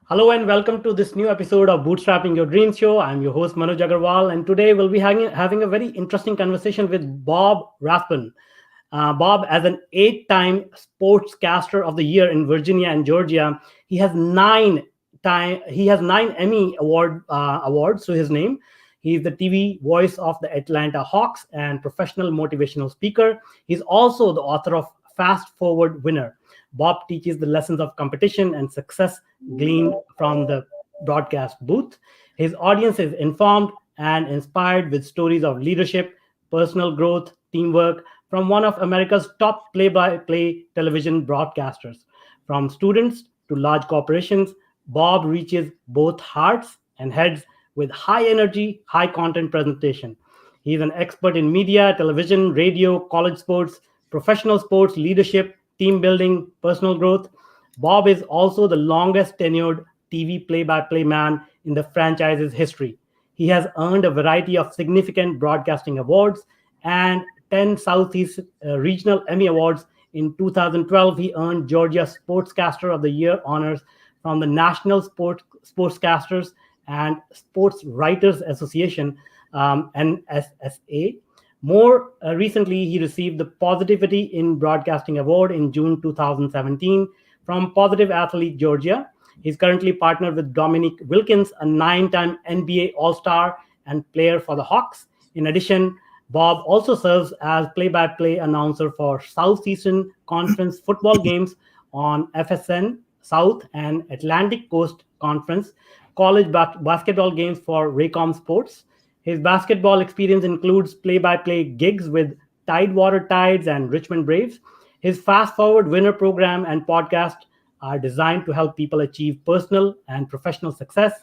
Hello and welcome to this new episode of Bootstrapping Your Dreams Show. I'm your host Manuj Aggarwal, and today we'll be having a very interesting conversation with Bob Rathbun. Bob, as an eight-time Sportscaster of the Year in Virginia and Georgia, he has nine Emmy awards to his name. He's the TV voice of the Atlanta Hawks and professional motivational speaker. He's also the author of Fast Forward Winner. Bob teaches the lessons of competition and success gleaned from the broadcast booth. His audience is informed and inspired with stories of leadership, personal growth, teamwork from one of America's top play by play television broadcasters. From students to large corporations, Bob reaches both hearts and heads with high energy, high content presentation. He's an expert in media, television, radio, college sports, professional sports, leadership, team building, personal growth. Bob is also the longest tenured TV play by play man in the franchise's history. He has earned a variety of significant broadcasting awards and 10 Southeast Regional Emmy Awards. In 2012, he earned Georgia Sportscaster of the Year honors from the National Sportscasters and Sports Writers Association, NSSA. More recently, he received the Positivity in Broadcasting Award in June 2017 from Positive Athlete Georgia. He's currently partnered with Dominique Wilkins, a nine-time NBA All-Star and player for the Hawks. In addition, Bob also serves as play-by-play announcer for Southeastern Conference football games on FSN South and Atlantic Coast Conference, college basketball games for Raycom Sports. His basketball experience includes play-by-play gigs with Tidewater Tides and Richmond Braves. His Fast Forward Winner program and podcast are designed to help people achieve personal and professional success,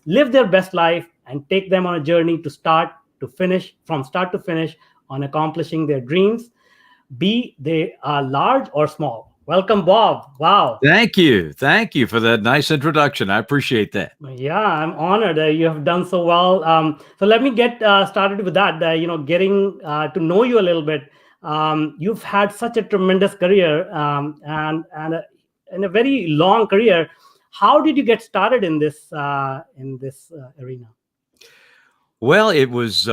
live their best life, and take them on a journey from start to finish on accomplishing their dreams, be they large or small. Welcome, Bob. Wow. Thank you. Thank you for that nice introduction. I appreciate that. Yeah, I'm honored. You have done so well. So let me get started with that. Getting to know you a little bit. You've had such a tremendous career and a very long career. How did you get started in this arena? Well, it was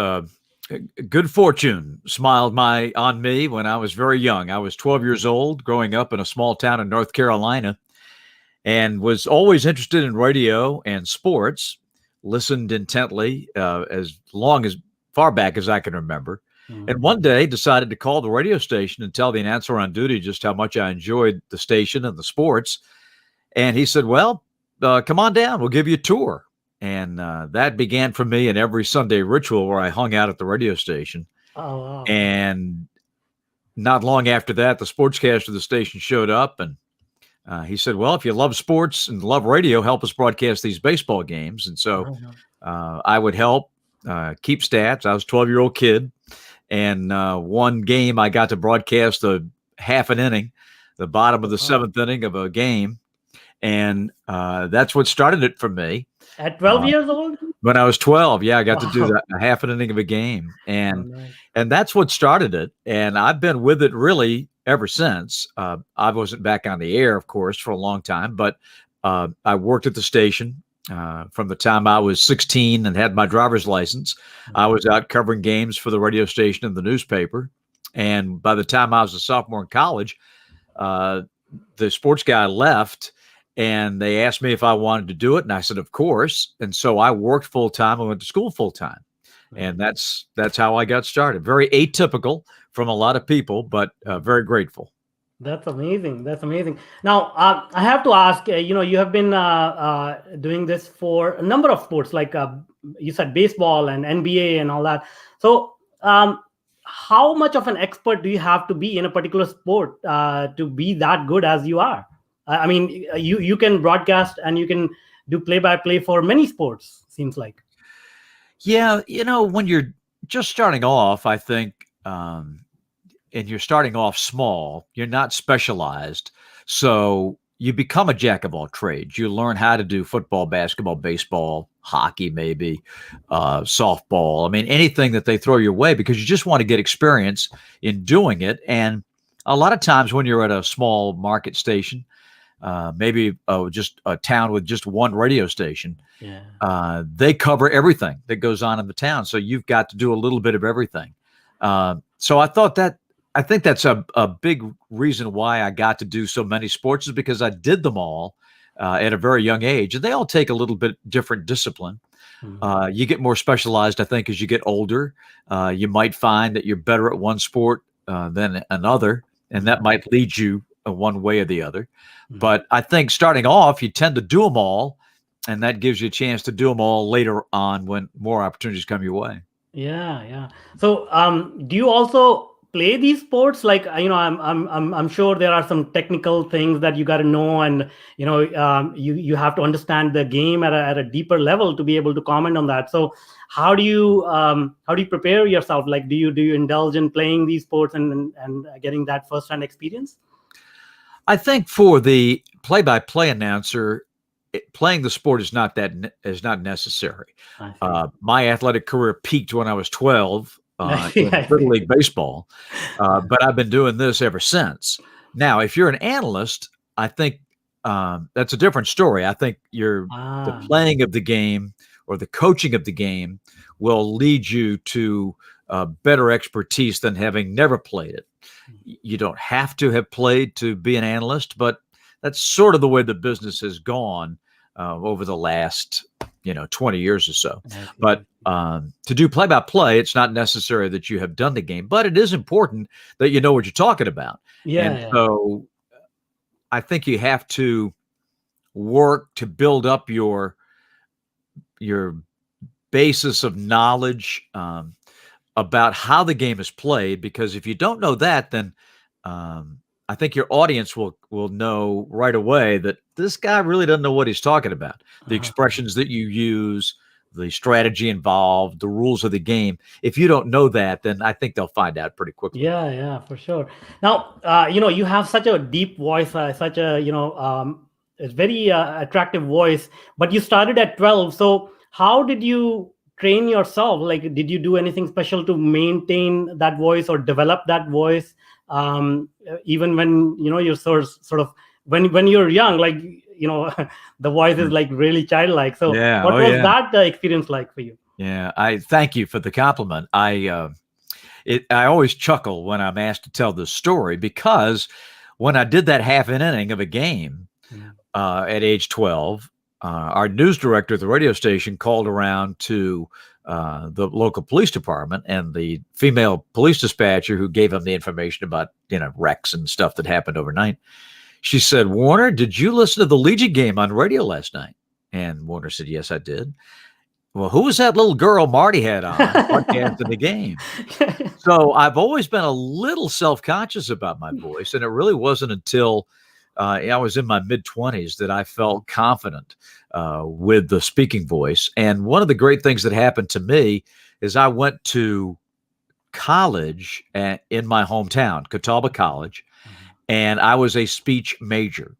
good fortune smiled on me when I was very young. I was 12 years old, growing up in a small town in North Carolina, and was always interested in radio and sports. Listened intently as far back as I can remember. Mm-hmm. And one day decided to call the radio station and tell the announcer on duty just how much I enjoyed the station and the sports. And he said, well, come on down. We'll give you a tour. And that began for me an every Sunday ritual where I hung out at the radio station. Oh, wow. And not long after that, the sportscaster of the station showed up, and he said, well, if you love sports and love radio, help us broadcast these baseball games. And so I would help keep stats. I was a 12-year-old kid. And one game I got to broadcast a half an inning, the bottom of the seventh inning of a game. And that's what started it for me. At 12 years old? When I was 12, yeah, I got to do that, a half an inning of a game. And and that's what started it. And I've been with it really ever since. I wasn't back on the air, of course, for a long time, but I worked at the station from the time I was 16 and had my driver's license. I was out covering games for the radio station and the newspaper. And by the time I was a sophomore in college, the sports guy left. And they asked me if I wanted to do it. And I said, of course. And so I worked full time. I went to school full time. And that's how I got started. Very atypical from a lot of people, but very grateful. That's amazing. That's amazing. Now, I have to ask, you have been doing this for a number of sports, like you said, baseball and NBA and all that. So how much of an expert do you have to be in a particular sport to be that good as you are? I mean, you can broadcast and you can do play-by-play for many sports, seems like. Yeah, when you're just starting off, I think, and you're starting off small, you're not specialized. So you become a jack of all trades. You learn how to do football, basketball, baseball, hockey, maybe, softball. I mean, anything that they throw your way, because you just want to get experience in doing it. And a lot of times when you're at a small market station, maybe just a town with just one radio station. Yeah. They cover everything that goes on in the town. So you've got to do a little bit of everything. So I think that's a big reason why I got to do so many sports, is because I did them all at a very young age, and they all take a little bit different discipline. You get more specialized, I think, as you get older. You might find that you're better at one sport than another, and that might lead you one way or the other. But I think starting off, you tend to do them all, and that gives you a chance to do them all later on when more opportunities come your way. Yeah. So, do you also play these sports? Like, I'm sure there are some technical things that you got to know, and you have to understand the game at a deeper level to be able to comment on that. So, how do you prepare yourself? Like, do you indulge in playing these sports and getting that first-hand experience? I think for the play-by-play announcer, playing the sport is not necessary. My athletic career peaked when I was 12 in Little League baseball, but I've been doing this ever since. Now, if you're an analyst, I think that's a different story. I think the playing of the game or the coaching of the game will lead you to better expertise than having never played it. You don't have to have played to be an analyst, but that's sort of the way the business has gone over the last 20 years or so. But to do play-by-play, it's not necessary that you have done the game, but it is important that you know what you're talking about. So I think you have to work to build up your basis of knowledge about how the game is played, because if you don't know that, then I think your audience will know right away that this guy really doesn't know what he's talking about. The expressions that you use, the strategy involved, the rules of the game. If you don't know that, then I think they'll find out pretty quickly. Yeah, for sure. Now, you have such a deep voice, such a, a very attractive voice, but you started at 12. So how did you train yourself? Like, did you do anything special to maintain that voice or develop that voice? Even when you're sort of when you're young, like the voice is like really childlike. So what was that experience like for you? Yeah, I thank you for the compliment. I always chuckle when I'm asked to tell this story, because when I did that half an inning of a game at age 12, our news director at the radio station called around to the local police department, and the female police dispatcher who gave him the information about wrecks and stuff that happened overnight. She said, "Warner, did you listen to the Legion game on radio last night?" And Warner said, "Yes, I did." "Well, who was that little girl Marty had on broadcasting the game?" So I've always been a little self-conscious about my voice, and it really wasn't until I was in my mid-20s that I felt confident with the speaking voice. And one of the great things that happened to me is I went to college in my hometown, Catawba College, and I was a speech major.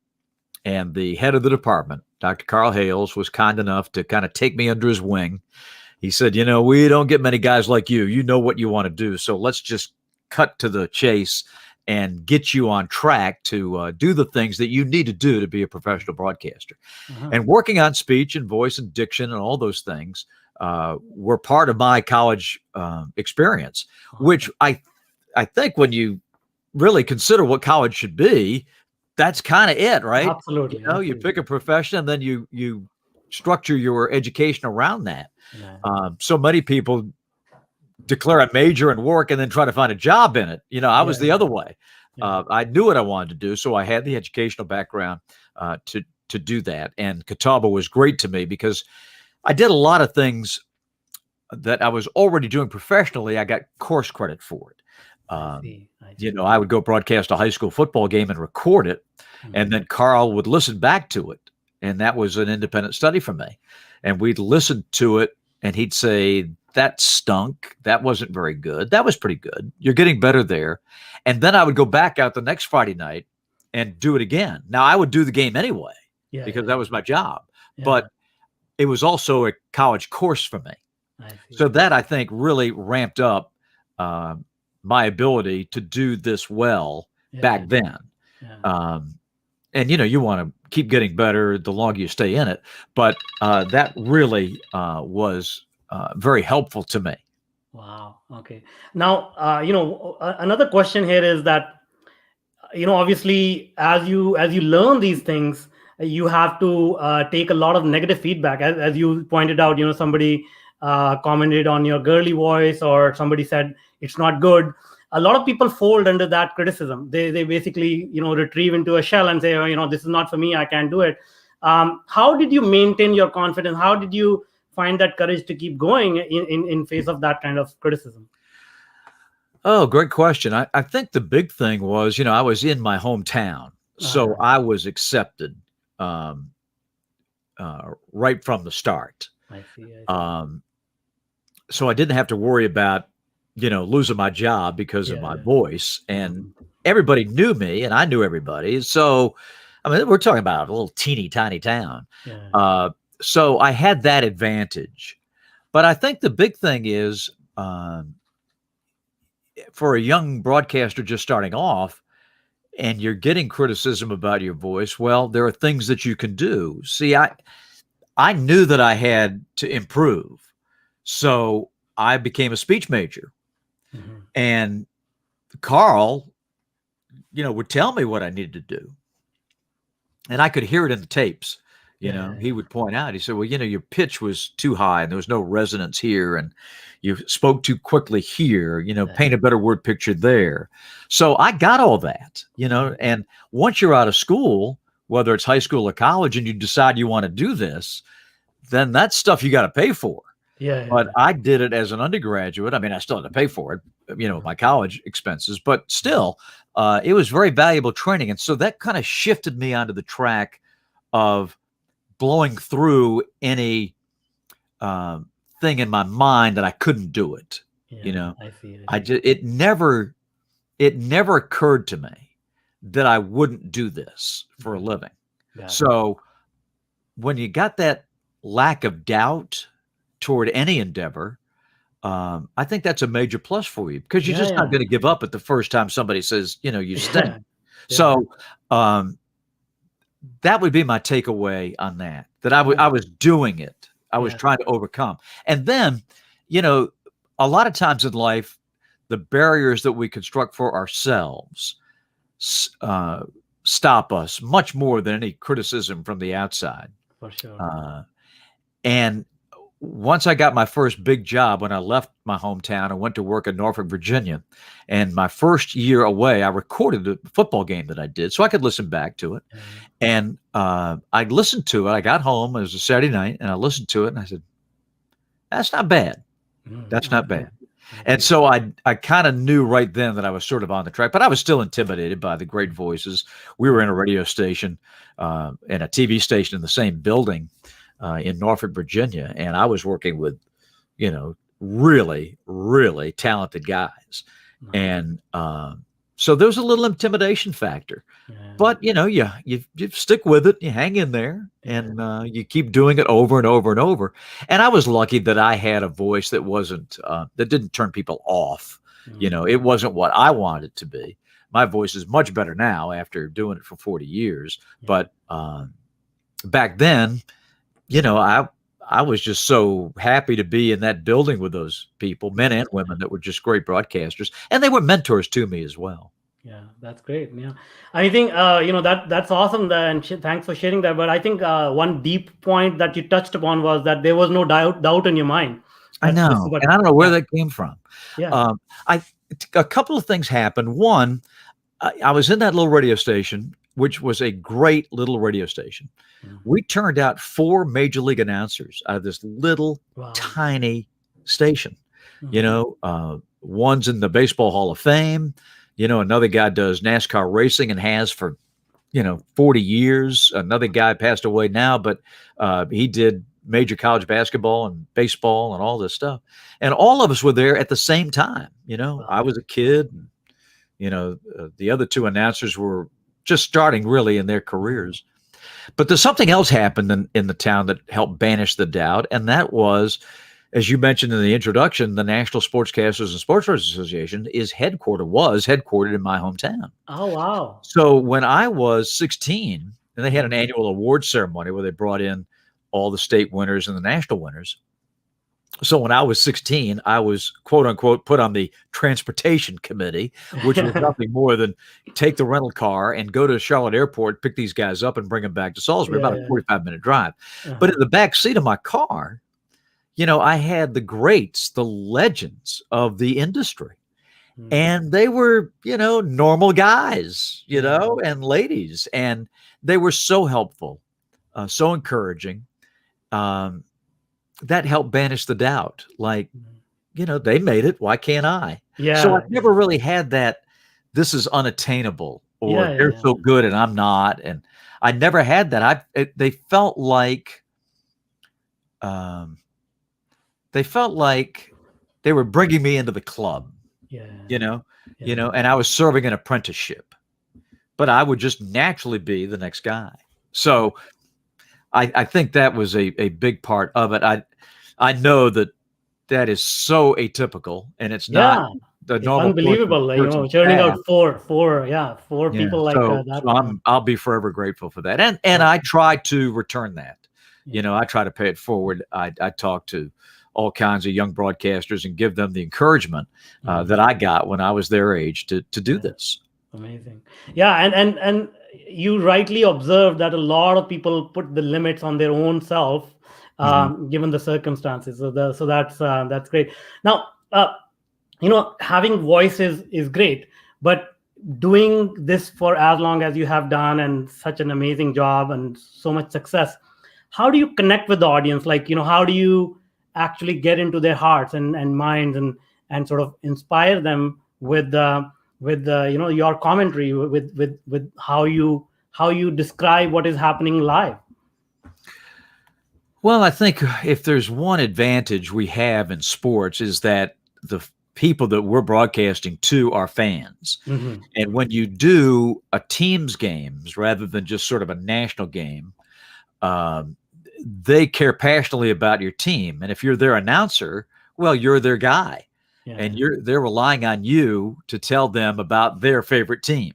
And the head of the department, Dr. Carl Hales, was kind enough to kind of take me under his wing. He said, "We don't get many guys like you. You know what you want to do. So let's just cut to the chase and get you on track to do the things that you need to do to be a professional broadcaster." And working on speech and voice and diction and all those things were part of my college experience, which I think when you really consider what college should be, that's kind of it, right? Absolutely. You pick a profession and then you structure your education around that. So many people declare a major and work and then try to find a job in it. I was the other way. I knew what I wanted to do, so I had the educational background to do that. And Catawba was great to me because I did a lot of things that I was already doing professionally. I got course credit for it. I see. I would go broadcast a high school football game and record it, and then Carl would listen back to it, and that was an independent study for me. And we'd listen to it, and he'd say, "That stunk. That wasn't very good. That was pretty good. You're getting better there." And then I would go back out the next Friday night and do it again. Now, I would do the game anyway because that was my job. But it was also a college course for me. So that, I think, really ramped up my ability to do this well back then. and you want to keep getting better the longer you stay in it. But that really was very helpful to me. Wow. Okay. Now, another question here is that, obviously, as you learn these things, you have to take a lot of negative feedback. As you pointed out, somebody commented on your girly voice, or somebody said it's not good. A lot of people fold under that criticism. They basically, retrieve into a shell and say, oh, this is not for me, I can't do it. How did you maintain your confidence? How did you find that courage to keep going in face of that kind of criticism? Oh, great question. I think the big thing was, I was in my hometown, so I was accepted right from the start. I see. So I didn't have to worry about, losing my job because of my voice, and everybody knew me and I knew everybody. So, I mean, we're talking about a little teeny tiny town. So I had that advantage. But I think the big thing is, for a young broadcaster just starting off and you're getting criticism about your voice, well, there are things that you can do. See, I knew that I had to improve. So I became a speech major. And Carl, would tell me what I needed to do. And I could hear it in the tapes. He would point out, he said, well, your pitch was too high and there was no resonance here. And you spoke too quickly here, paint a better word picture there. So I got all that, and once you're out of school, whether it's high school or college, and you decide you want to do this, then that's stuff you got to pay for. But I did it as an undergraduate. I mean, I still had to pay for it, my college expenses, but still, it was very valuable training. And so that kind of shifted me onto the track of blowing through any thing in my mind that I couldn't do it. I see. It never occurred to me that I wouldn't do this for a living. So when you got that lack of doubt toward any endeavor, I think that's a major plus for you, because you're just not going to give up at the first time somebody says, you stink. So that would be my takeaway on that I was doing it. I was trying to overcome. And then, a lot of times in life, the barriers that we construct for ourselves stop us much more than any criticism from the outside. For sure. And once I got my first big job, when I left my hometown, I went to work in Norfolk, Virginia. And my first year away, I recorded a football game that I did so I could listen back to it. And I listened to it. I got home. It was a Saturday night, and I listened to it, and I said, that's not bad. That's not bad. And so I kind of knew right then that I was sort of on the track, but I was still intimidated by the great voices. We were in a radio station and a TV station in the same building in Norfolk, Virginia. And I was working with, really, really talented guys. And so there was a little intimidation factor. But, you stick with it, you hang in there, and you keep doing it over and over and over. And I was lucky that I had a voice that wasn't, that didn't turn people off. It wasn't what I wanted it to be. My voice is much better now after doing it for 40 years. But back then, I was just so happy to be in that building with those people, men and women, that were just great broadcasters, and they were mentors to me as well. Yeah, that's great. Yeah, I think that's awesome. And thanks for sharing that. But I think one deep point that you touched upon was that there was no doubt in your mind. I know, and I don't know where that came from. A couple of things happened. One, I was in that little radio station, which was a great little radio station. We turned out 4 major league announcers out of this little tiny station. One's in the Baseball Hall of Fame. Another guy does NASCAR racing and has for, 40 years. Another guy passed away now, but he did major college basketball and baseball and all this stuff. And all of us were there at the same time. I was a kid. The other 2 announcers were just starting really in their careers. But there's something else happened in the town that helped banish the doubt, and that was as you mentioned in the introduction, the National Sportscasters and Sports Writers Association was headquartered in my hometown. Oh, wow. So when I was 16, and they had an annual award ceremony where they brought in all the state winners and the national winners. So when I was 16, I was, quote unquote, put on the transportation committee, which was nothing more than take the rental car and go to Charlotte Airport, pick these guys up and bring them back to Salisbury, about a 45-minute drive. But in the back seat of my car, I had the greats, the legends of the industry. And they were, normal guys, and ladies. And they were so helpful, so encouraging. That helped banish the doubt. Like, they made it. Why can't I? Yeah. So I've never really had that, this is unattainable, or they're so good and I'm not. And I never had that. They felt like they were bringing me into the club. And I was serving an apprenticeship, but I would just naturally be the next guy. So I think that was a big part of it. I know that is so atypical, and it's not the normal. Unbelievable, churning out four people like that. So I'll be forever grateful for that, and I try to return that. I try to pay it forward. I talk to all kinds of young broadcasters and give them the encouragement that I got when I was their age to do this. Amazing. Yeah. And you rightly observed that a lot of people put the limits on their own self, given the circumstances. So that's great. Now, having voices is great, but doing this for as long as you have done and such an amazing job and so much success, how do you connect with the audience? Like, how do you actually get into their hearts and minds and sort of inspire them with your commentary, with how you describe what is happening live? Well, I think if there's one advantage we have in sports is that the people that we're broadcasting to are fans. And when you do a team's games rather than just sort of a national game, they care passionately about your team. And if you're their announcer, well, you're their guy. And they're relying on you to tell them about their favorite team.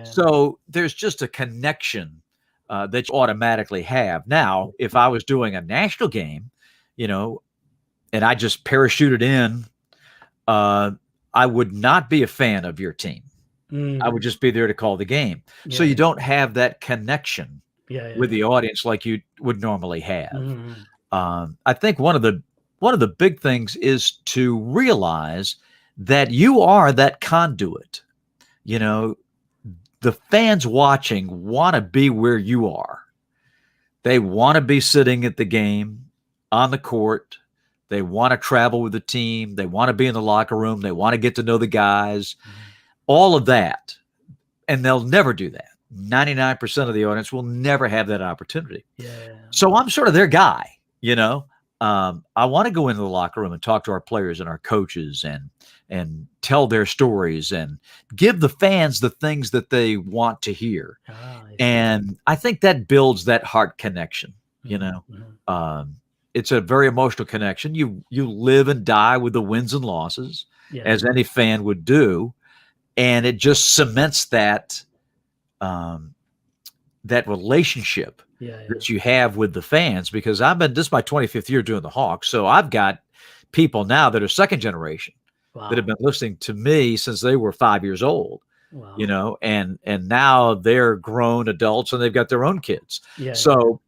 So there's just a connection that you automatically have. Now, if I was doing a national game, and I just parachuted in, I would not be a fan of your team. I would just be there to call the game. So you don't have that connection with the audience like you would normally have. I think one of the big things is to realize that you are that conduit. The fans watching want to be where you are. They want to be sitting at the game, on the court. They want to travel with the team. They want to be in the locker room. They want to get to know the guys, all of that. And they'll never do that. 99% of the audience will never have that opportunity. So I'm sort of their guy, I want to go into the locker room and talk to our players and our coaches and tell their stories and give the fans the things that they want to hear. And I think that builds that heart connection, It's a very emotional connection. You live and die with the wins and losses, as any fan would do. And it just cements that relationship that you have with the fans, because this is my 25th year doing the Hawks. So I've got people now that are second generation that have been listening to me since they were 5 years old, and now they're grown adults and they've got their own kids. So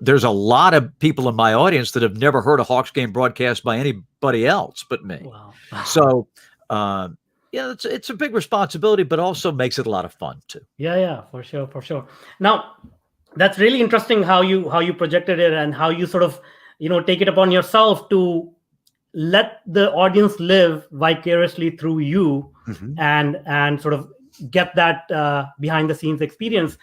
there's a lot of people in my audience that have never heard a Hawks game broadcast by anybody else but me. So, it's a big responsibility, but also makes it a lot of fun too. For sure. Now, that's really interesting how you projected it and how you sort of take it upon yourself to let the audience live vicariously through you, and sort of get that behind the scenes experience.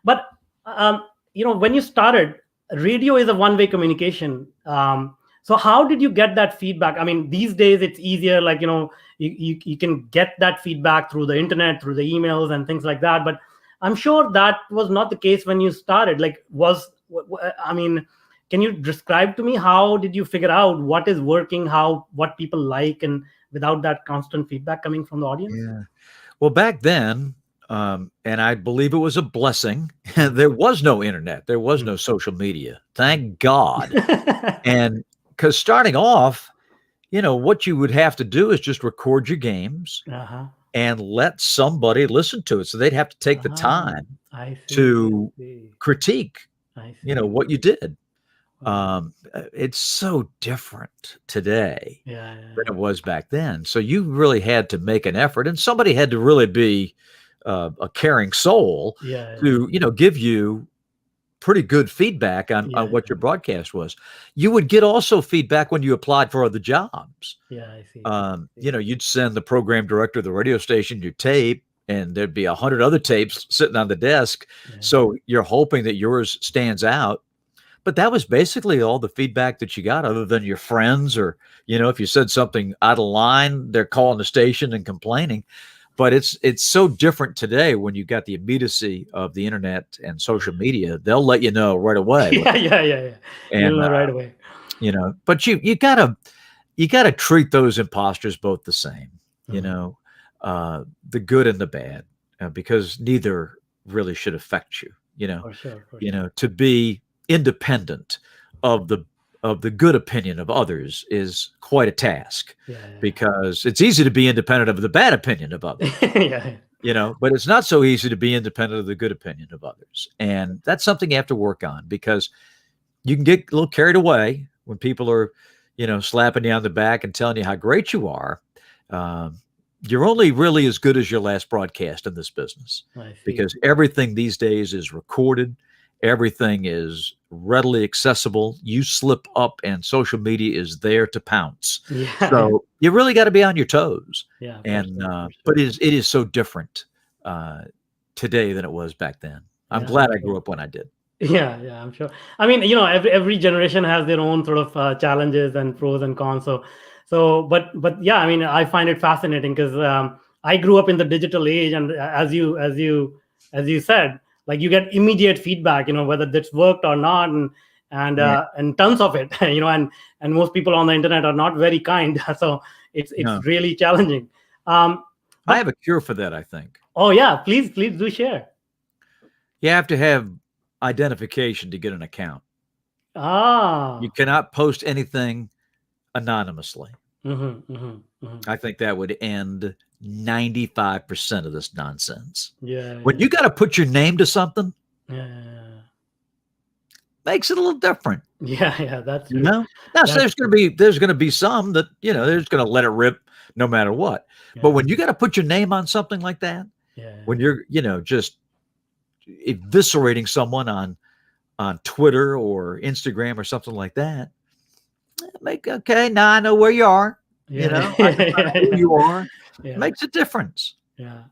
But when you started, radio is a one-way communication. So how did you get that feedback? I mean, these days it's easier, like, you can get that feedback through the internet, through the emails and things like that. But I'm sure that was not the case when you started. Like, can can you describe to me how did you figure out what is working, what people like, and without that constant feedback coming from the audience? Yeah. Well, back then, and I believe it was a blessing, there was no internet. There was no social media. Thank God. And because starting off, what you would have to do is just record your games and let somebody listen to it. So they'd have to take the time to critique, what you did. It's so different today than it was back then. So you really had to make an effort, and somebody had to really be a caring soul to, give you pretty good feedback on what your broadcast was. You would get also feedback when you applied for other jobs. I see. You'd send the program director of the radio station your tape, and there'd be 100 other tapes sitting on the desk. So you're hoping that yours stands out. But that was basically all the feedback that you got, other than your friends, or, if you said something out of line, they're calling the station and complaining. But it's so different today when you got the immediacy of the internet and social media. They'll let you know right away. Yeah. And you'll know right away. But you gotta treat those imposters both the same. The good and the bad, because neither really should affect you. For sure. To be independent of the good opinion of others is quite a task, because it's easy to be independent of the bad opinion of others, but it's not so easy to be independent of the good opinion of others. And that's something you have to work on, because you can get a little carried away when people are, slapping you on the back and telling you how great you are. You're only really as good as your last broadcast in this business, because everything these days is recorded. Everything is readily accessible. You slip up and social media is there to pounce. So you really got to be on your toes. But it is so different today than it was back then. I'm glad I grew up when I did. Yeah, I'm sure. I mean, every generation has their own sort of challenges and pros and cons. But yeah, I mean, I find it fascinating because I grew up in the digital age, and as you said, like, you get immediate feedback, whether that's worked or not, and tons of it, and most people on the internet are not very kind. So it's really challenging. I have a cure for that, I think. Oh yeah, please do share. You have to have identification to get an account. You cannot post anything anonymously. I think that would end 95% of this nonsense. When you got to put your name to something, makes it a little different. That's true. Now, so there's going to be some that, they're just going to let it rip no matter what. But when you got to put your name on something like that, when you're, just eviscerating someone on Twitter or Instagram or something like that, now I know where you are. I know who you are. Makes a difference.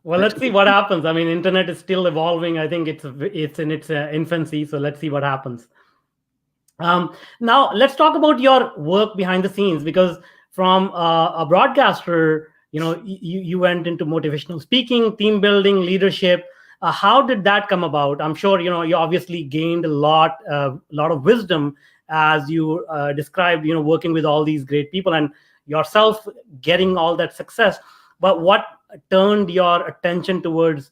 Well, let's see what happens. I mean, internet is still evolving. I think it's in its infancy. So let's see what happens. Now let's talk about your work behind the scenes, because from a broadcaster, you went into motivational speaking, team building, leadership. How did that come about? I'm sure you obviously gained a lot of wisdom as you described, working with all these great people and yourself getting all that success. But what turned your attention towards,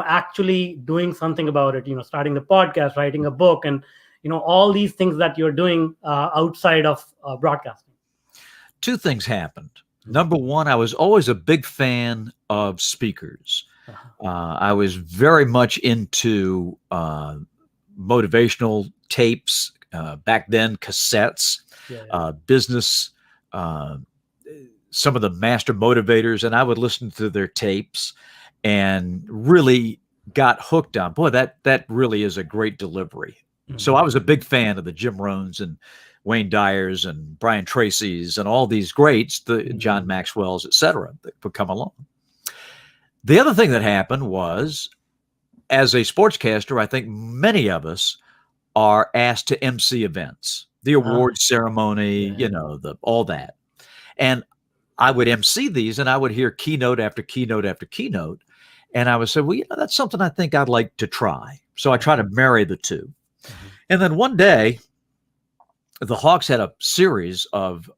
actually doing something about it? Starting the podcast, writing a book, and all these things that you're doing outside of broadcasting. Two things happened. Number one, I was always a big fan of speakers. I was very much into motivational tapes, back then cassettes, business, some of the master motivators, and I would listen to their tapes and really got hooked on, boy, that really is a great delivery. So I was a big fan of the Jim Rohns and Wayne Dyers and Brian Tracy's and all these greats, the John Maxwell's, et cetera, that would come along. The other thing that happened was, as a sportscaster, I think many of us are asked to MC events, the award ceremony, all that. And I would MC these, and I would hear keynote after keynote after keynote. And I would say, well, that's something I think I'd like to try. So I try to marry the two. And then one day the Hawks had a series of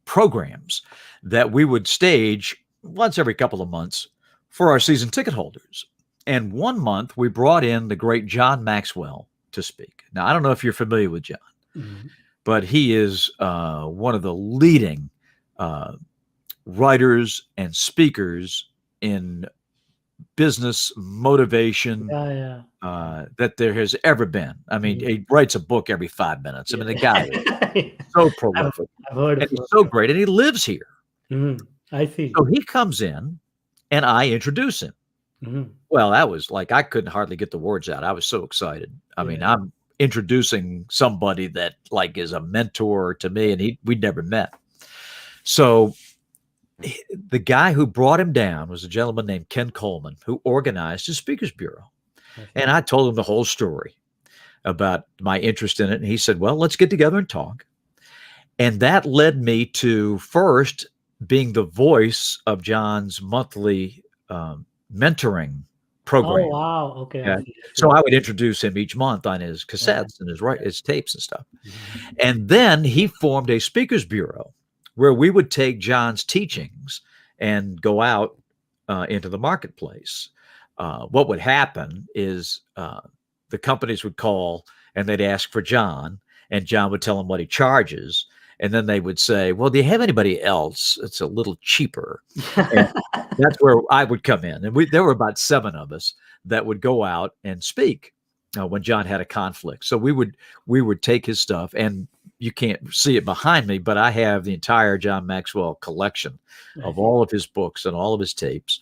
programs that we would stage once every couple of months for our season ticket holders. And one month we brought in the great John Maxwell to speak. Now, I don't know if you're familiar with John, but he is one of the leading writers and speakers in business motivation that there has ever been. I mean, he writes a book every 5 minutes. I mean, the guy is so prolific. I've heard and he's so great, and he lives here. I see. So he comes in, and I introduce him. Well, that was like, I couldn't hardly get the words out. I was so excited. I mean, I'm introducing somebody that like is a mentor to me, and we'd never met. So the guy who brought him down was a gentleman named Ken Coleman, who organized his Speakers Bureau. And I told him the whole story about my interest in it. And he said, well, let's get together and talk. And that led me to first being the voice of John's monthly mentoring program. Oh, wow. Okay. Yeah. So I would introduce him each month on his cassettes and his tapes and stuff. And then he formed a Speakers Bureau where we would take John's teachings and go out into the marketplace. What would happen is the companies would call and they'd ask for John, and John would tell them what he charges. And then they would say, well, do you have anybody else? It's a little cheaper. And that's where I would come in. And there were about 7 of us that would go out and speak when John had a conflict. So we would take his stuff, and you can't see it behind me, but I have the entire John Maxwell collection of all of his books and all of his tapes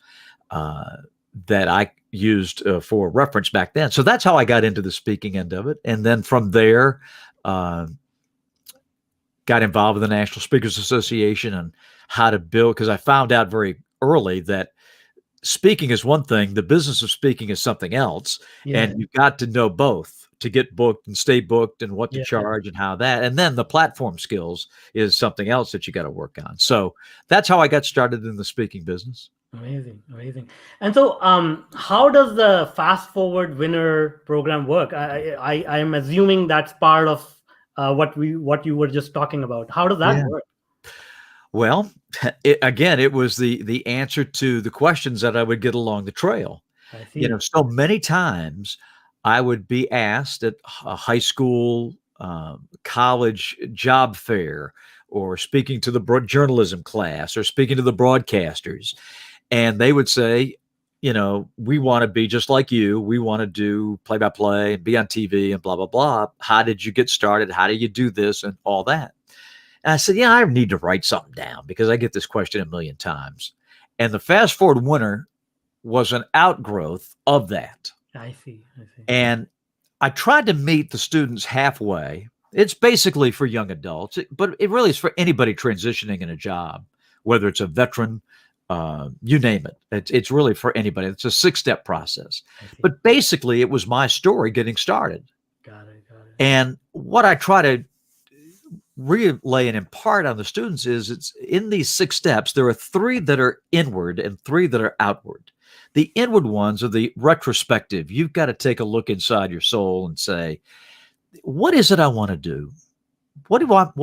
that I used for reference back then. So that's how I got into the speaking end of it. And then from there, got involved with the National Speakers Association and how to build, because I found out very early that speaking is one thing, the business of speaking is something else. And you've got to know both to get booked and stay booked and what to charge and how that. And then the platform skills is something else that you got to work on. So that's how I got started in the speaking business. Amazing. And so how does the Fast Forward Winner program work? I am assuming that's part of what you were just talking about. How does that work? Well, it was the answer to the questions that I would get along the trail. So many times I would be asked at a high school, college job fair, or speaking to the journalism class, or speaking to the broadcasters. And they would say, we want to be just like you. We want to do play-by-play and be on TV and blah, blah, blah. How did you get started? How do you do this and all that? And I said, I need to write something down because I get this question 1 million times. And the Fast Forward Winner was an outgrowth of that. I see. And I tried to meet the students halfway. It's basically for young adults, but it really is for anybody transitioning in a job, whether it's a veteran, you name it. It's really for anybody. It's a 6-step process. But basically, it was my story getting started. Got it. And what I try to relay and impart on the students is, it's in these 6 steps, there are 3 that are inward and 3 that are outward. The inward ones are the retrospective. You've got to take a look inside your soul and say, what is it I want to do? What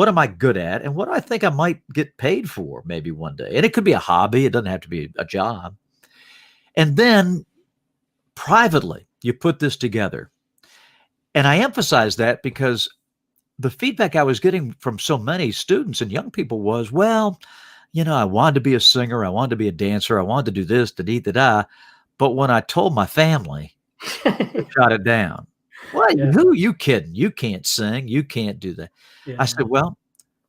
am I good at? And what do I think I might get paid for maybe one day? And it could be a hobby. It doesn't have to be a job. And then privately, you put this together. And I emphasize that because the feedback I was getting from so many students and young people was, I wanted to be a singer. I wanted to be a dancer. I wanted to do this, da-dee-da-da. But when I told my family, they shot it down. Who are you kidding? You can't sing. You can't do that. I said, well,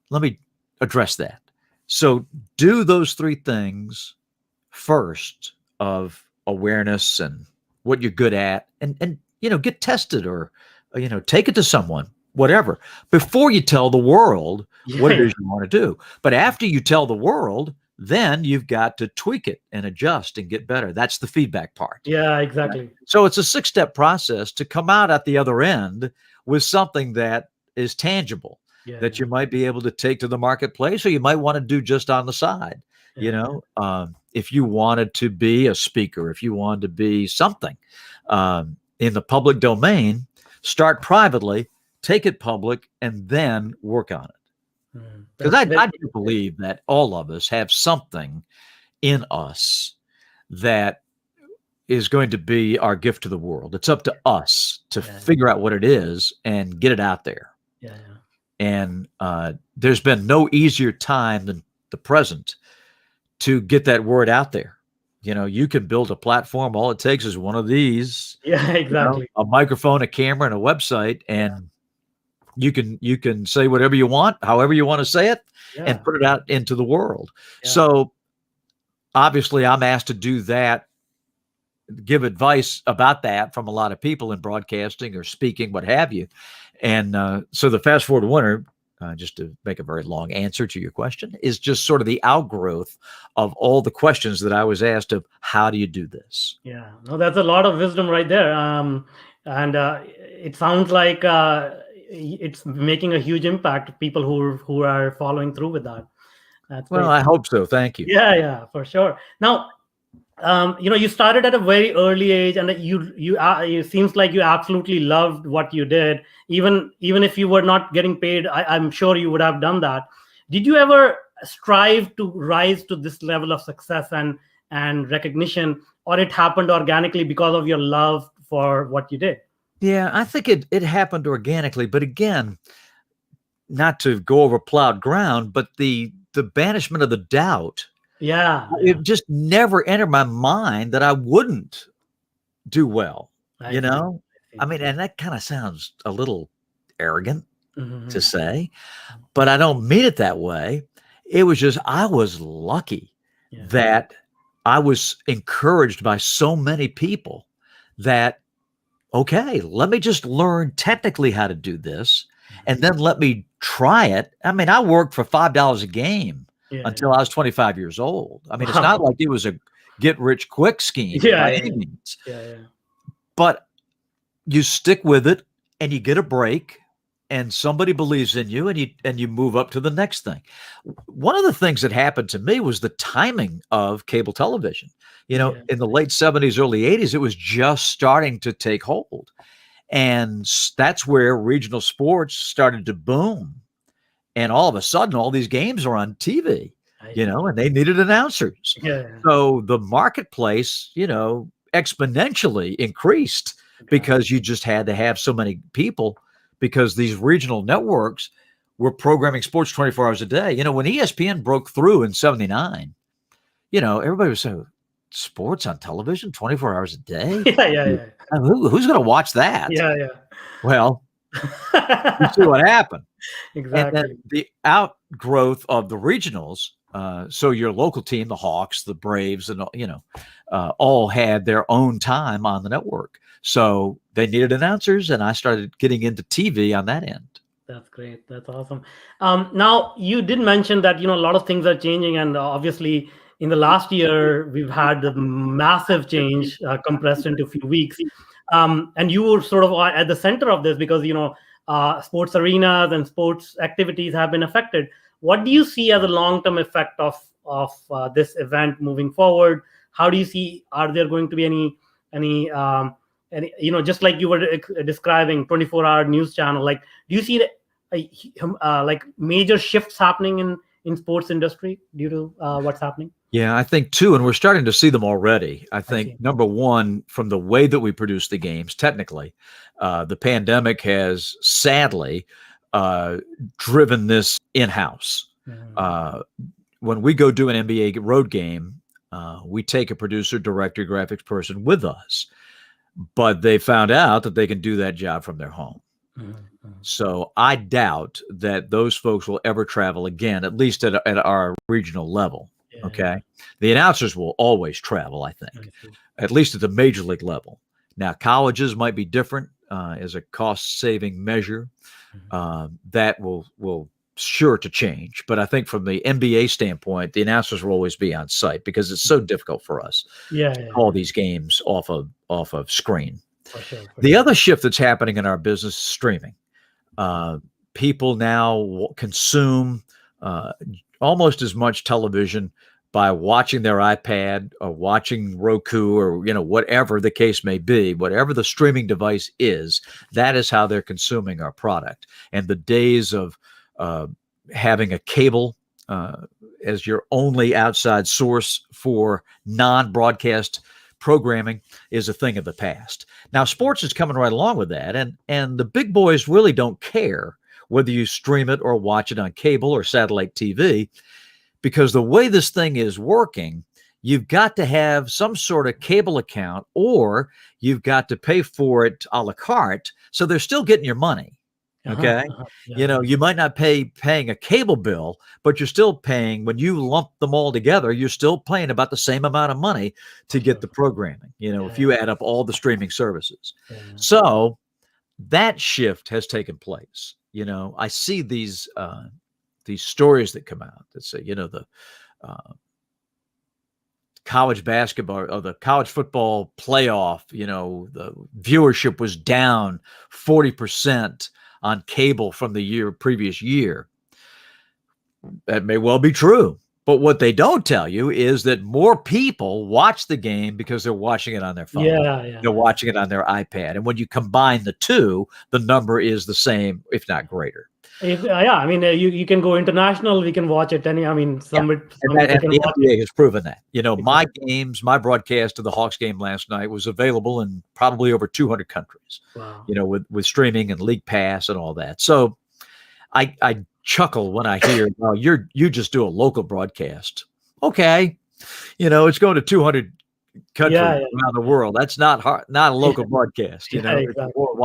let me address that. So do those 3 things first, of awareness and what you're good at, and get tested, or take it to someone, whatever, before you tell the world what it is you want to do. But after you tell the world, then you've got to tweak it and adjust and get better. That's the feedback part. Yeah, exactly. Right? So it's a 6-step process to come out at the other end with something that is tangible, that you might be able to take to the marketplace, or you might want to do just on the side. If you wanted to be a speaker, if you wanted to be something in the public domain, start privately, take it public, and then work on it. Because That's I do believe that all of us have something in us that is going to be our gift to the world. It's up to us to figure out what it is and get it out there. Yeah. And there's been no easier time than the present to get that word out there. You can build a platform. All it takes is one of these. Yeah, exactly. A microphone, a camera, and a website, and you can say whatever you want, however you want to say it, and put it out into the world. Yeah. So obviously, I'm asked to do that, give advice about that from a lot of people in broadcasting or speaking, what have you. And so the fast forward winner, just to make a very long answer to your question, is just sort of the outgrowth of all the questions that I was asked of how do you do this? Yeah, no, that's a lot of wisdom right there. And it sounds like it's making a huge impact to people who are following through with that. That's well, I hope so. Thank you. Yeah, for sure. Now, you started at a very early age, and it seems like you absolutely loved what you did. Even if you were not getting paid, I'm sure you would have done that. Did you ever strive to rise to this level of success and recognition, or it happened organically because of your love for what you did? Yeah, I think it happened organically, but again, not to go over plowed ground, but the banishment of the doubt. Yeah. It just never entered my mind that I wouldn't do well. I mean, and that kind of sounds a little arrogant to say, but I don't mean it that way. It was just, I was lucky that I was encouraged by so many people that, okay, let me just learn technically how to do this, and then let me try it. I mean, I worked for $5 a game until I was 25 years old. I mean, it's not like it was a get-rich-quick scheme by any means. But you stick with it, and you get a break, and somebody believes in you, and you move up to the next thing. One of the things that happened to me was the timing of cable television. In the late 70s, early 80s, it was just starting to take hold. And that's where regional sports started to boom. And all of a sudden, all these games are on TV, and they needed announcers. So the marketplace, exponentially increased because you just had to have so many people, because these regional networks were programming sports 24 hours a day. When ESPN broke through in 79, everybody was saying, sports on television 24 hours a day? Yeah. Who's going to watch that? Yeah. Well, you see what happened. Exactly. And then the outgrowth of the regionals, so your local team, the Hawks, the Braves, and all had their own time on the network. So they needed announcers, and I started getting into TV on that end. That's great. That's awesome. Now, you did mention that a lot of things are changing, and obviously in the last year we've had a massive change compressed into a few weeks. And you were sort of at the center of this because sports arenas and sports activities have been affected. What do you see as a long-term effect of this event moving forward? How do you see? Are there going to be any just like you were describing 24-hour news channel? Like, do you see like major shifts happening in sports industry due to what's happening? Yeah, I think too, and we're starting to see them already. I think number one, from the way that we produce the games, technically, the pandemic has sadly driven this in-house. When we go do an NBA road game, we take a producer, director, graphics person with us, but they found out that they can do that job from their home. So I doubt that those folks will ever travel again, at least at our regional level. Okay. The announcers will always travel, I think, at least at the major league level. Now, colleges might be different as a cost-saving measure. That will sure to change. But I think from the NBA standpoint, the announcers will always be on site because it's so difficult for us to call these games off of screen. For sure. The other shift that's happening in our business is streaming. People now consume almost as much television, by watching their iPad or watching Roku or, whatever the case may be, whatever the streaming device is, that is how they're consuming our product. And the days of having a cable as your only outside source for non-broadcast programming is a thing of the past. Now, sports is coming right along with that. And the big boys really don't care whether you stream it or watch it on cable or satellite TV, because the way this thing is working, you've got to have some sort of cable account or you've got to pay for it a la carte. So they're still getting your money. Okay. Yeah. You might not paying a cable bill, but you're still paying, when you lump them all together, you're still paying about the same amount of money to get the programming, if you add up all the streaming services. Yeah. So that shift has taken place. I see these stories that come out that say, the college basketball or the college football playoff, the viewership was down 40% on cable from the previous year. That may well be true. But what they don't tell you is that more people watch the game because they're watching it on their phone. They're watching it on their iPad. And when you combine the two, the number is the same, if not greater. You can go international. We can watch it. The NBA has proven that. My games, my broadcast of the Hawks game last night was available in probably over 200 countries. Wow. With streaming and League Pass and all that. So I chuckle when I hear, well, you just do a local broadcast. Okay. It's going to 200 countries around the world. That's not a local broadcast. Exactly.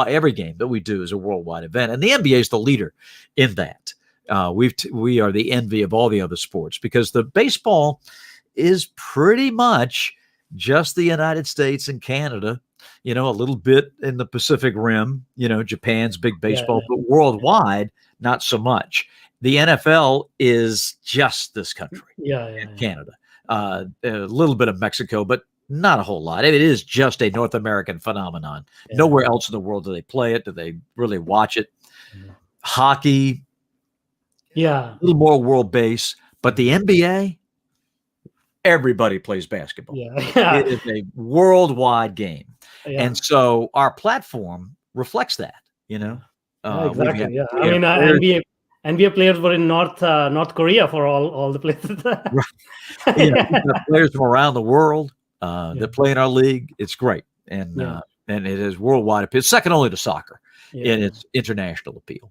Every game that we do is a worldwide event. And the NBA is the leader in that. We are the envy of all the other sports because the baseball is pretty much just the United States and Canada, a little bit in the Pacific Rim, Japan's big baseball, but worldwide, not so much. The NFL is just this country, Canada, a little bit of Mexico, but not a whole lot. It is just a North American phenomenon. Nowhere else in the world do they play it. Do they really watch it? Hockey, a little more world base, but the NBA, everybody plays basketball. It is a worldwide game. And so our platform reflects that, Exactly. NBA players were in North Korea for all the places. Players from around the world that play in our league. It's great. And it is worldwide appeal. Second only to soccer in its international appeal.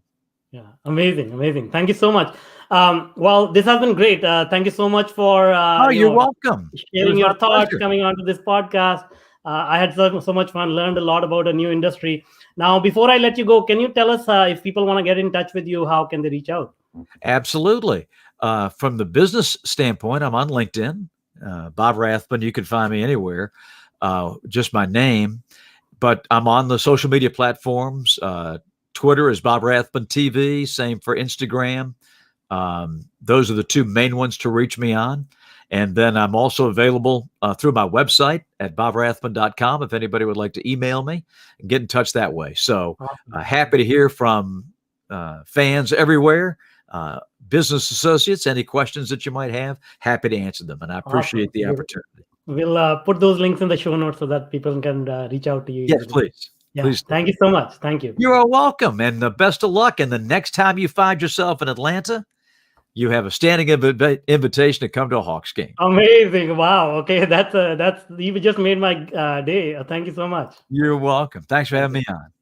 Yeah. Amazing. Thank you so much. Well, this has been great. Thank you so much for you're welcome. Sharing your thoughts, coming onto this podcast. I had so much fun, learned a lot about a new industry. Now, before I let you go, can you tell us if people want to get in touch with you, how can they reach out? Absolutely. From the business standpoint, I'm on LinkedIn. Bob Rathbun, you can find me anywhere, just my name. But I'm on the social media platforms. Twitter is Bob Rathbun TV, same for Instagram. Those are the two main ones to reach me on. And then I'm also available through my website at bobrathbun.com if anybody would like to email me and get in touch that way. So happy to hear from fans everywhere, business associates, any questions that you might have, happy to answer them. And I appreciate the opportunity. We'll put those links in the show notes so that people can reach out to you. Yes, please. Yeah. Please. Thank you so much. Thank you. You're welcome. And the best of luck. And the next time you find yourself in Atlanta, you have a standing invitation to come to a Hawks game. Amazing. Wow. Okay. That's you just made my day. Thank you so much. You're welcome. Thanks for having me on.